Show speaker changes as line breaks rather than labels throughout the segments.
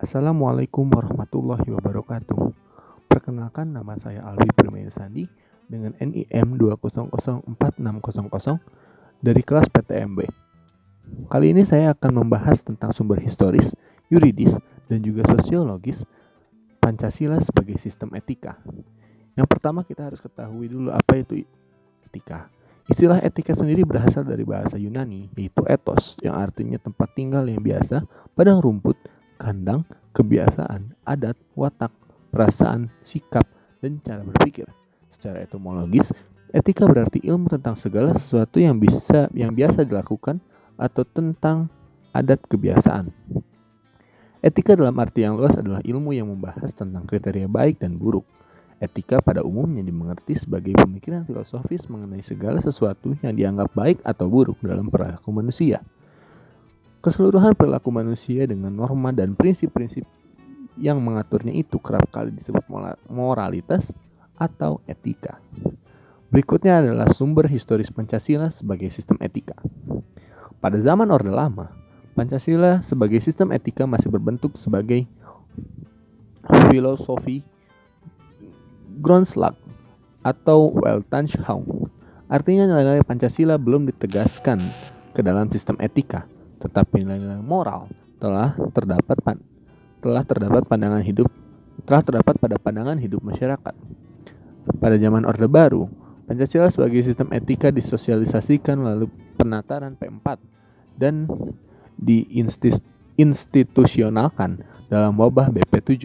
Assalamualaikum warahmatullahi wabarakatuh. Perkenalkan, nama saya Alwi Sandi dengan NIM 2004600 dari kelas PTMB. Kali ini saya akan membahas tentang sumber historis, yuridis, dan juga sosiologis Pancasila sebagai sistem etika. Yang pertama kita harus ketahui dulu apa itu etika. Istilah etika sendiri berasal dari bahasa Yunani, yaitu ethos, yang artinya tempat tinggal yang biasa, padang rumput, kandang, kebiasaan, adat, watak, perasaan, sikap, dan cara berpikir. Secara etimologis, etika berarti ilmu tentang segala sesuatu yang biasa dilakukan atau tentang adat kebiasaan. Etika dalam arti yang luas adalah ilmu yang membahas tentang kriteria baik dan buruk. Etika pada umumnya dimengerti sebagai pemikiran filosofis mengenai segala sesuatu yang dianggap baik atau buruk dalam perilaku manusia. Keseluruhan perilaku manusia dengan norma dan prinsip-prinsip yang mengaturnya itu kerap kali disebut moralitas atau etika. Berikutnya adalah sumber historis Pancasila sebagai sistem etika. Pada zaman Orde Lama, Pancasila sebagai sistem etika masih berbentuk sebagai filosofi Grondslag atau Weltanschauung. Artinya nilai-nilai Pancasila belum ditegaskan ke dalam sistem etika, tetapi nilai-nilai moral telah terdapat pada pandangan hidup masyarakat. Pada zaman Orde Baru, Pancasila sebagai sistem etika disosialisasikan melalui penataran P4 dan diinstitusionalkan dalam wabah BP7.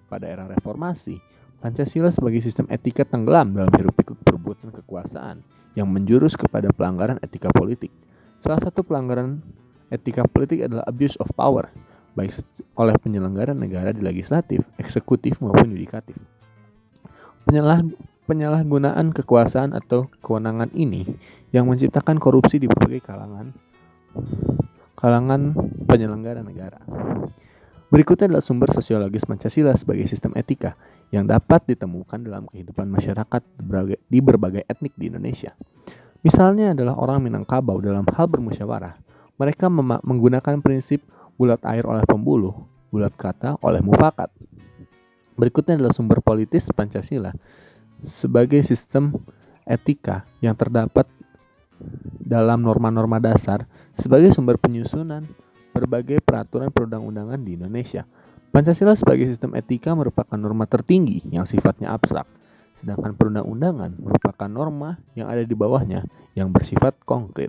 Pada era reformasi, Pancasila sebagai sistem etika tenggelam dalam hiruk-pikuk perbuatan kekuasaan yang menjurus kepada pelanggaran etika politik. Salah satu pelanggaran etika politik adalah abuse of power, baik oleh penyelenggara negara di legislatif, eksekutif maupun yudikatif. Penyalahgunaan kekuasaan atau kewenangan ini yang menciptakan korupsi di berbagai kalangan penyelenggara negara. Berikutnya adalah sumber sosiologis Pancasila sebagai sistem etika yang dapat ditemukan dalam kehidupan masyarakat di berbagai etnik di Indonesia. Misalnya adalah orang Minangkabau dalam hal bermusyawarah. Mereka menggunakan prinsip bulat air oleh pembuluh, bulat kata oleh mufakat. Berikutnya adalah sumber politis Pancasila sebagai sistem etika yang terdapat dalam norma-norma dasar sebagai sumber penyusunan berbagai peraturan perundang-undangan di Indonesia. Pancasila sebagai sistem etika merupakan norma tertinggi yang sifatnya abstrak, sedangkan perundang-undangan merupakan norma yang ada di bawahnya yang bersifat konkret.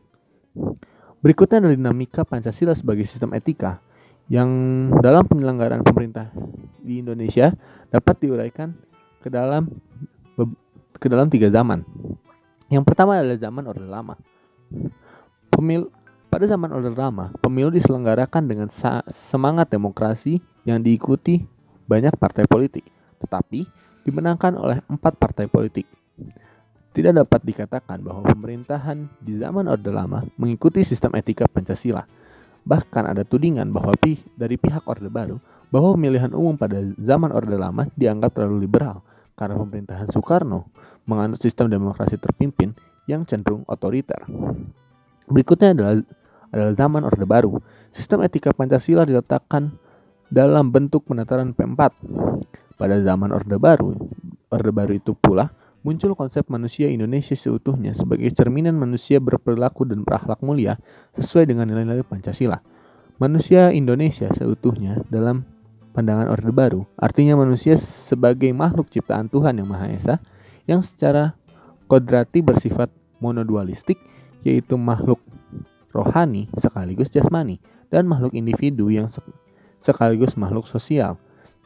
Berikutnya adalah dinamika Pancasila sebagai sistem etika yang dalam penyelenggaraan pemerintah di Indonesia dapat diuraikan ke dalam 3 zaman. Yang pertama adalah zaman Orde Lama. Pada zaman Orde Lama, pemilu diselenggarakan dengan semangat demokrasi yang diikuti banyak partai politik, tetapi dimenangkan oleh 4 partai politik. Tidak dapat dikatakan bahwa pemerintahan di zaman Orde Lama mengikuti sistem etika Pancasila. Bahkan ada tudingan bahwa dari pihak Orde Baru bahwa pemilihan umum pada zaman Orde Lama dianggap terlalu liberal karena pemerintahan Soekarno menganut sistem demokrasi terpimpin yang cenderung otoriter. Berikutnya adalah zaman Orde Baru. Sistem etika Pancasila diletakkan dalam bentuk penataran P4. Pada zaman Orde Baru itu pula muncul konsep manusia Indonesia seutuhnya sebagai cerminan manusia berperilaku dan berakhlak mulia sesuai dengan nilai-nilai Pancasila. Manusia Indonesia seutuhnya dalam pandangan Orde Baru artinya manusia sebagai makhluk ciptaan Tuhan Yang Maha Esa yang secara kodrati bersifat monodualistik, yaitu makhluk rohani sekaligus jasmani dan makhluk individu yang sekaligus makhluk sosial.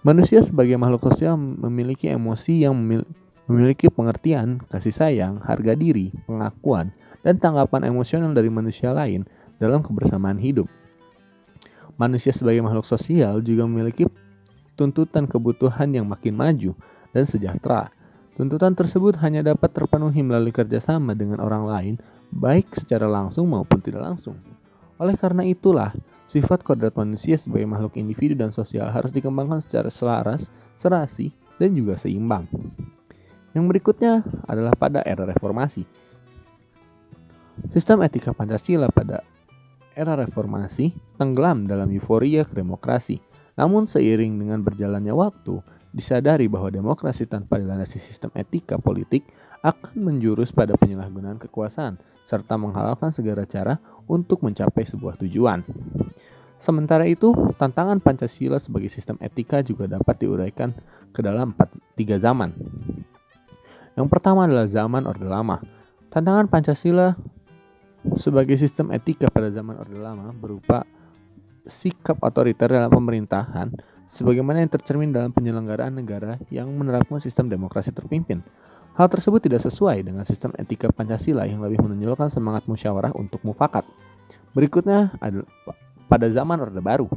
Manusia sebagai makhluk sosial memiliki emosi yang memiliki pengertian, kasih sayang, harga diri, pengakuan, dan tanggapan emosional dari manusia lain dalam kebersamaan hidup. Manusia sebagai makhluk sosial juga memiliki tuntutan kebutuhan yang makin maju dan sejahtera. Tuntutan tersebut hanya dapat terpenuhi melalui kerjasama dengan orang lain, baik secara langsung maupun tidak langsung. Oleh karena itulah, sifat kodrat manusia sebagai makhluk individu dan sosial harus dikembangkan secara selaras, serasi, dan juga seimbang. Yang berikutnya adalah pada era reformasi. Sistem etika Pancasila pada era reformasi tenggelam dalam euforia demokrasi Namun seiring dengan berjalannya waktu, disadari bahwa demokrasi tanpa dilandasi sistem etika politik akan menjurus pada penyalahgunaan kekuasaan serta menghalalkan segala cara untuk mencapai sebuah tujuan. Sementara itu, tantangan Pancasila sebagai sistem etika juga dapat diuraikan ke dalam tiga zaman. Yang pertama adalah zaman Orde Lama. Tantangan Pancasila sebagai sistem etika pada zaman Orde Lama berupa sikap otoriter dalam pemerintahan sebagaimana yang tercermin dalam penyelenggaraan negara yang menerapkan sistem demokrasi terpimpin. Hal tersebut tidak sesuai dengan sistem etika Pancasila yang lebih menonjolkan semangat musyawarah untuk mufakat. Berikutnya adalah pada zaman Orde Baru.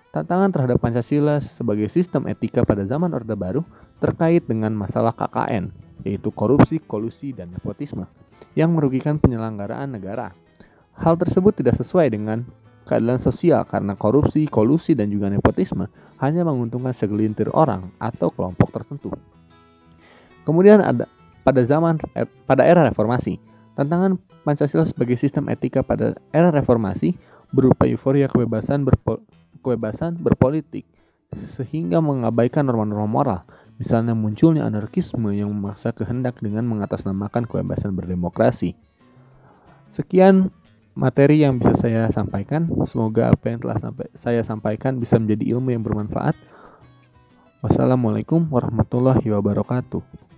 Tantangan terhadap Pancasila sebagai sistem etika pada zaman Orde Baru terkait dengan masalah KKN, yaitu korupsi, kolusi, dan nepotisme, yang merugikan penyelenggaraan negara. Hal tersebut tidak sesuai dengan keadilan sosial karena korupsi, kolusi, dan juga nepotisme hanya menguntungkan segelintir orang atau kelompok tertentu. Kemudian ada pada era reformasi. Tantangan Pancasila sebagai sistem etika pada era reformasi berupa euforia kebebasan berpolitik sehingga mengabaikan norma-norma moral. Misalnya munculnya anarkisme yang memaksa kehendak dengan mengatasnamakan kebebasan berdemokrasi. Sekian materi yang bisa saya sampaikan. Semoga apa yang telah saya sampaikan bisa menjadi ilmu yang bermanfaat. Wassalamualaikum warahmatullahi wabarakatuh.